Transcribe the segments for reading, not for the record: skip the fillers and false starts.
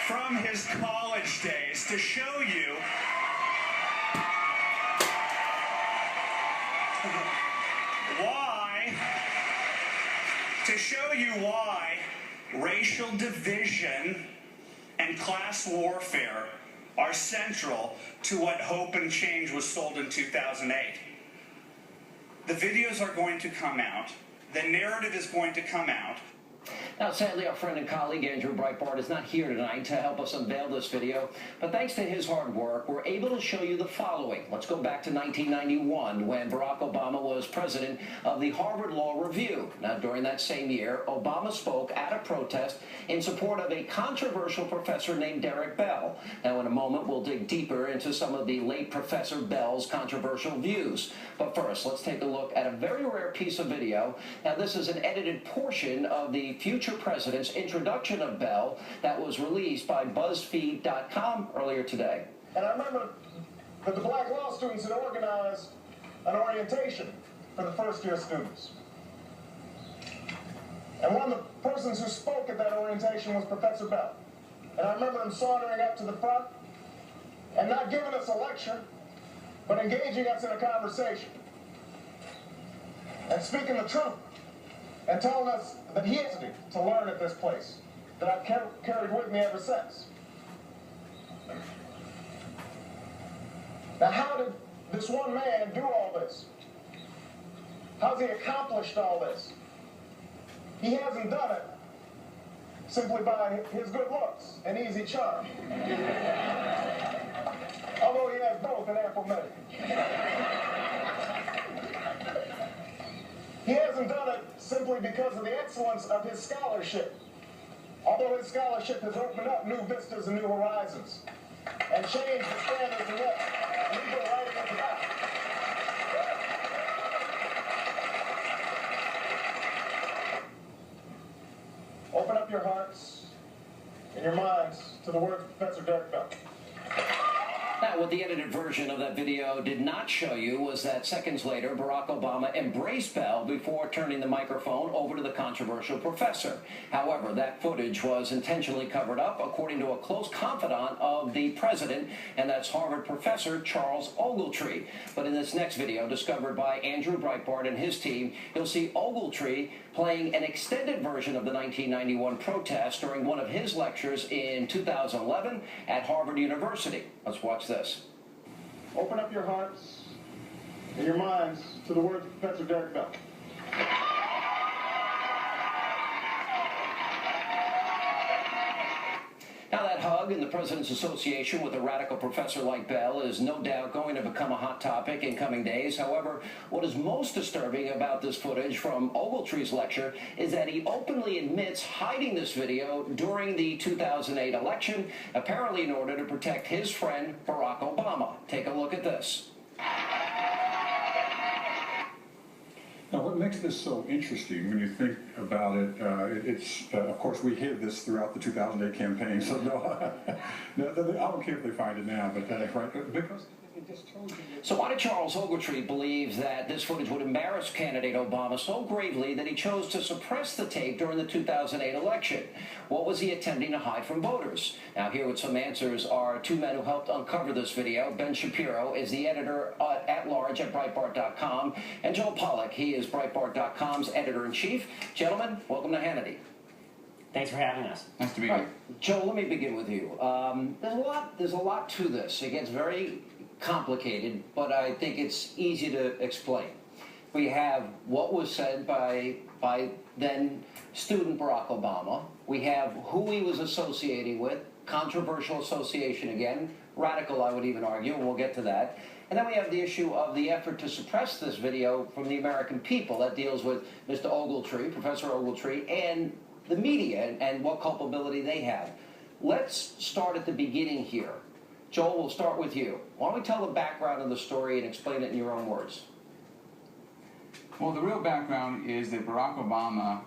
from his college days to show you why racial division and class warfare are central to what Hope and Change was sold in 2008. The videos are going to come out. The narrative is going to come out. Now, sadly, our friend and colleague Andrew Breitbart is not here tonight to help us unveil this video, but thanks to his hard work, we're able to show you the following. Let's go back to 1991 when Barack Obama was president of the Harvard Law Review. Now, during that same year, Obama spoke at a protest in support of a controversial professor named Derek Bell. Now, in a moment, we'll dig deeper into some of the late Professor Bell's controversial views. But first, let's take a look at a very rare piece of video. Now, this is an edited portion of the future president's introduction of Bell that was released by BuzzFeed.com earlier today. And I remember that the black law students had organized an orientation for the first-year students. And one of the persons who spoke at that orientation was Professor Bell. And I remember him sauntering up to the front and not giving us a lecture, but engaging us in a conversation and speaking the truth and telling us that he has to learn at this place, that I've carried with me ever since. Now, how did this one man do all this? How's he accomplished all this? He hasn't done it simply by his good looks and easy charm. Although he has both in ample measure. He hasn't done it simply because of the excellence of his scholarship. Although his scholarship has opened up new vistas and new horizons and changed the standards of what legal writing is about. Open up your hearts and your minds to the words of Professor Derek Bell. Now, what the edited version of that video did not show you was that seconds later, Barack Obama embraced Bell before turning the microphone over to the controversial professor. However, that footage was intentionally covered up, according to a close confidant of the president, and that's Harvard professor Charles Ogletree. But in this next video, discovered by Andrew Breitbart and his team, you'll see Ogletree playing an extended version of the 1991 protest during one of his lectures in 2011 at Harvard University. Let's watch this. Open up your hearts and your minds to the words of Professor Derek Bell. Now, that hug in the President's Association with a radical professor like Bell is no doubt going to become a hot topic in coming days. However, what is most disturbing about this footage from Ogletree's lecture is that he openly admits hiding this video during the 2008 election, apparently in order to protect his friend Barack Obama. Take a look at this. Now, what makes this so interesting when you think about it, of course, we hid this throughout the 2008 campaign, so no, I don't care if they find it now, but right, because it just told you. So why did Charles Ogletree believe that this footage would embarrass candidate Obama so gravely that he chose to suppress the tape during the 2008 election? What was he attempting to hide from voters? Now, here with some answers are two men who helped uncover this video. Ben Shapiro is the editor at large at Breitbart.com, and Joel Pollack, he is Breitbart.com's editor-in-chief. Gentlemen, welcome to Hannity. Thanks for having us. Nice to be here. Joel, let me begin with you. There's a lot to this. It gets very complicated, but I think it's easy to explain. We have what was said by then student Barack Obama. We have who he was associating with, controversial association again, radical I would even argue, and we'll get to that. And then we have the issue of the effort to suppress this video from the American people. That deals with Mr. Ogletree, Professor Ogletree, and the media and what culpability they have. Let's start at the beginning here. Joel, we'll start with you. Why don't we tell the background of the story and explain it in your own words? Well, the real background is that Barack Obama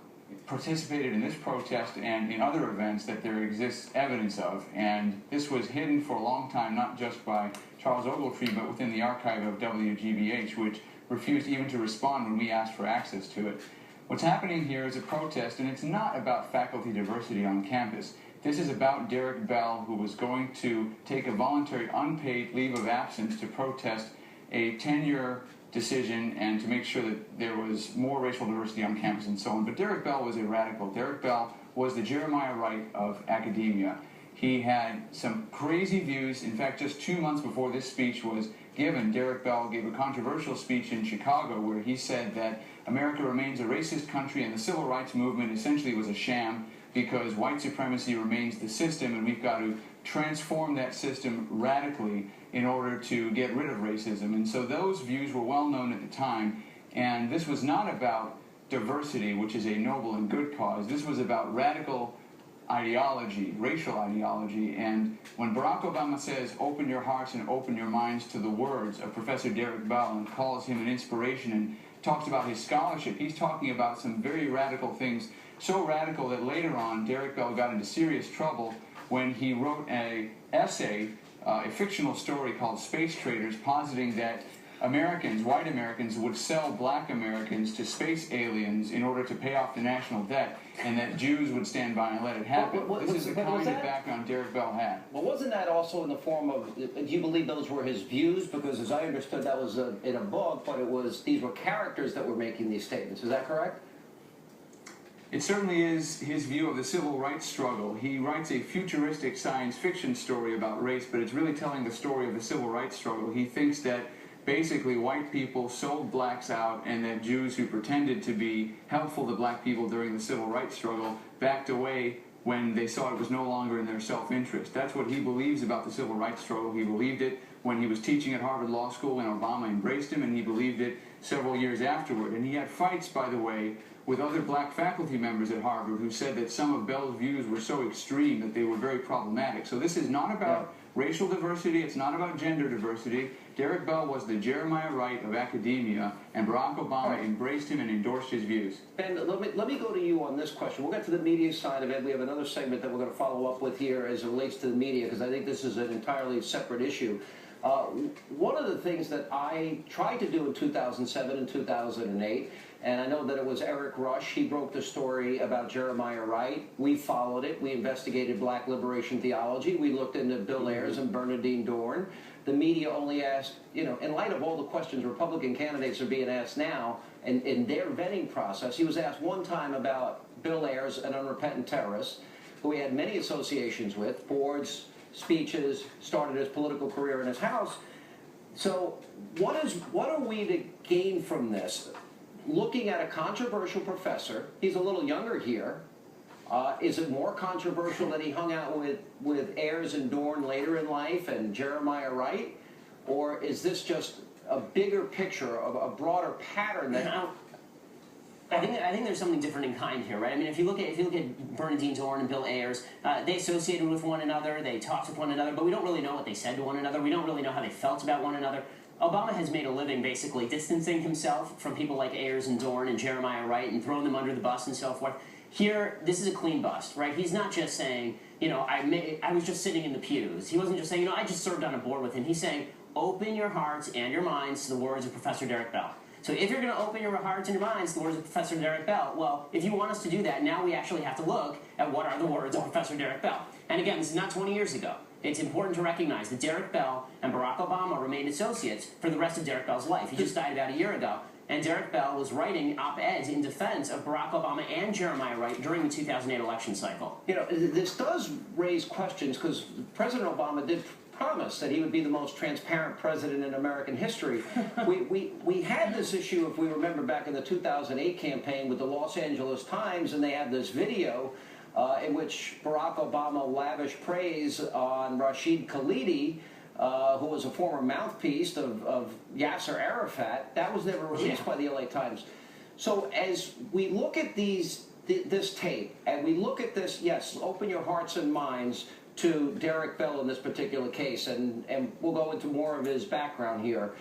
participated in this protest and in other events that there exists evidence of, and this was hidden for a long time, not just by Charles Ogletree, but within the archive of WGBH, which refused even to respond when we asked for access to it. What's happening here is a protest, and it's not about faculty diversity on campus. This is about Derek Bell, who was going to take a voluntary unpaid leave of absence to protest a tenure decision and to make sure that there was more racial diversity on campus and so on. But Derek Bell was a radical. Derek Bell was the Jeremiah Wright of academia. He had some crazy views. In fact, just 2 months before this speech was given, Derek Bell gave a controversial speech in Chicago where he said that America remains a racist country and the civil rights movement essentially was a sham because white supremacy remains the system and we've got to transform that system radically in order to get rid of racism. And so those views were well known at the time, and this was not about diversity, which is a noble and good cause. This was about radical ideology, racial ideology. And when Barack Obama says, open your hearts and open your minds to the words of Professor Derek Bell and calls him an inspiration and talks about his scholarship, he's talking about some very radical things, so radical that later on Derek Bell got into serious trouble when he wrote an essay, a fictional story called Space Traders, positing that Americans, white Americans, would sell black Americans to space aliens in order to pay off the national debt, and that Jews would stand by and let it happen. This is the kind of background Derek Bell had. Well, wasn't that also in the form of, do you believe those were his views? Because as I understood, that was in a book, but these were characters that were making these statements. Is that correct? It certainly is his view of the civil rights struggle. He writes a futuristic science fiction story about race, but it's really telling the story of the civil rights struggle. He thinks that basically white people sold blacks out and that Jews who pretended to be helpful to black people during the civil rights struggle backed away when they saw it was no longer in their self-interest. That's what he believes about the civil rights struggle. He believed it when he was teaching at Harvard Law School when Obama embraced him, and he believed it several years afterward. And he had fights, by the way, with other black faculty members at Harvard who said that some of Bell's views were so extreme that they were very problematic. So this is not about racial diversity, it's not about gender diversity. Derek Bell was the Jeremiah Wright of academia, and Barack Obama embraced him and endorsed his views. Ben, let me go to you on this question. We'll get to the media side of it. We have another segment that we're going to follow up with here as it relates to the media, because I think this is an entirely separate issue. One of the things that I tried to do in 2007 and 2008, and I know that it was Eric Rush, he broke the story about Jeremiah Wright. We followed it. We investigated black liberation theology. We looked into Bill Ayers and Bernardine Dorn. The media only asked, in light of all the questions Republican candidates are being asked now, and in their vetting process, he was asked one time about Bill Ayers, an unrepentant terrorist, who he had many associations with, boards, speeches, started his political career in his house. So what are we to gain from this? Looking at a controversial professor, he's a little younger here. Is it more controversial that he hung out with Ayers and Dorn later in life and Jeremiah Wright? Or is this just a bigger picture, of a broader pattern that... I think there's something different in kind here, right? I mean, if you look at Bernardine Dorn and Bill Ayers, they associated with one another, they talked with one another, but we don't really know what they said to one another. We don't really know how they felt about one another. Obama has made a living basically distancing himself from people like Ayers and Dorn and Jeremiah Wright and throwing them under the bus and so forth. Here, this is a clean bust, right? He's not just saying, I was just sitting in the pews. He wasn't just saying, I just served on a board with him. He's saying, open your hearts and your minds to the words of Professor Derek Bell. So if you're going to open your hearts and your minds to the words of Professor Derek Bell, well, if you want us to do that, now we actually have to look at what are the words of Professor Derek Bell. And again, this is not 20 years ago. It's important to recognize that Derek Bell and Barack Obama remained associates for the rest of Derek Bell's life. He just died about a year ago. And Derek Bell was writing op-eds in defense of Barack Obama and Jeremiah Wright during the 2008 election cycle. This does raise questions, because President Obama did promise that he would be the most transparent president in American history. We had this issue, if we remember, back in the 2008 campaign with the Los Angeles Times, and they had this video in which Barack Obama lavished praise on Rashid Khalidi, who was a former mouthpiece of Yasser Arafat. That was never released by the LA Times. So as we look at this tape, and we look at this, yes, open your hearts and minds to Derek Bell in this particular case, and we'll go into more of his background here.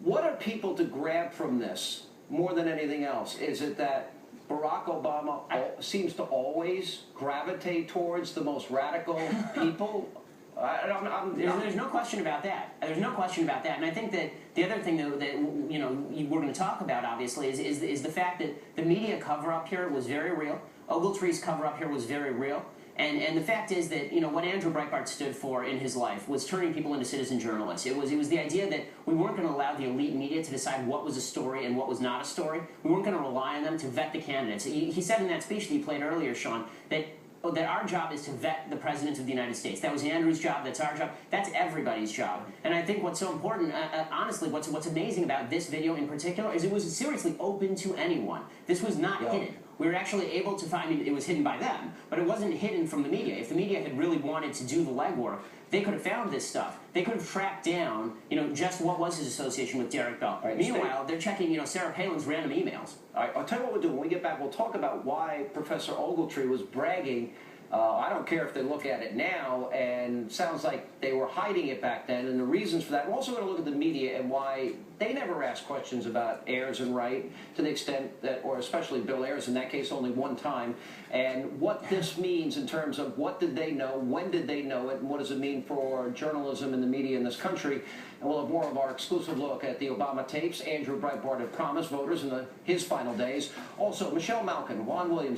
What are people to grab from this more than anything else? Is it that Barack Obama seems to always gravitate towards the most radical people? There's no question about that. There's no question about that. And I think that the other thing that we're going to talk about, obviously, is the fact that the media cover-up here was very real. Ogletree's cover-up here was very real. And the fact is that, you know, what Andrew Breitbart stood for in his life was turning people into citizen journalists. It was the idea that we weren't going to allow the elite media to decide what was a story and what was not a story. We weren't going to rely on them to vet the candidates. He said in that speech that you played earlier, Sean, that our job is to vet the President of the United States. That was Andrew's job, that's our job, that's everybody's job. And I think what's so important, honestly, what's amazing about this video in particular is it was seriously open to anyone. This was not hidden. We were actually able to find, I mean, it was hidden by them, but it wasn't hidden from the media. If the media had really wanted to do the legwork, they could have found this stuff. They could have tracked down, you know, just what was his association with Derek Bell. Right, meanwhile, they're checking, you know, Sarah Palin's random emails. All right, I'll tell you what we'll do. When we get back, we'll talk about why Professor Ogletree was bragging. I don't care if they look at it now, and sounds like they were hiding it back then, and the reasons for that. We're also going to look at the media and why they never asked questions about Ayers and Wright to the extent that, or especially Bill Ayers in that case, only one time, and what this means in terms of what did they know, when did they know it, and what does it mean for journalism and the media in this country. And we'll have more of our exclusive look at the Obama tapes. Andrew Breitbart had promised voters in his final days. Also, Michelle Malkin, Juan Williams,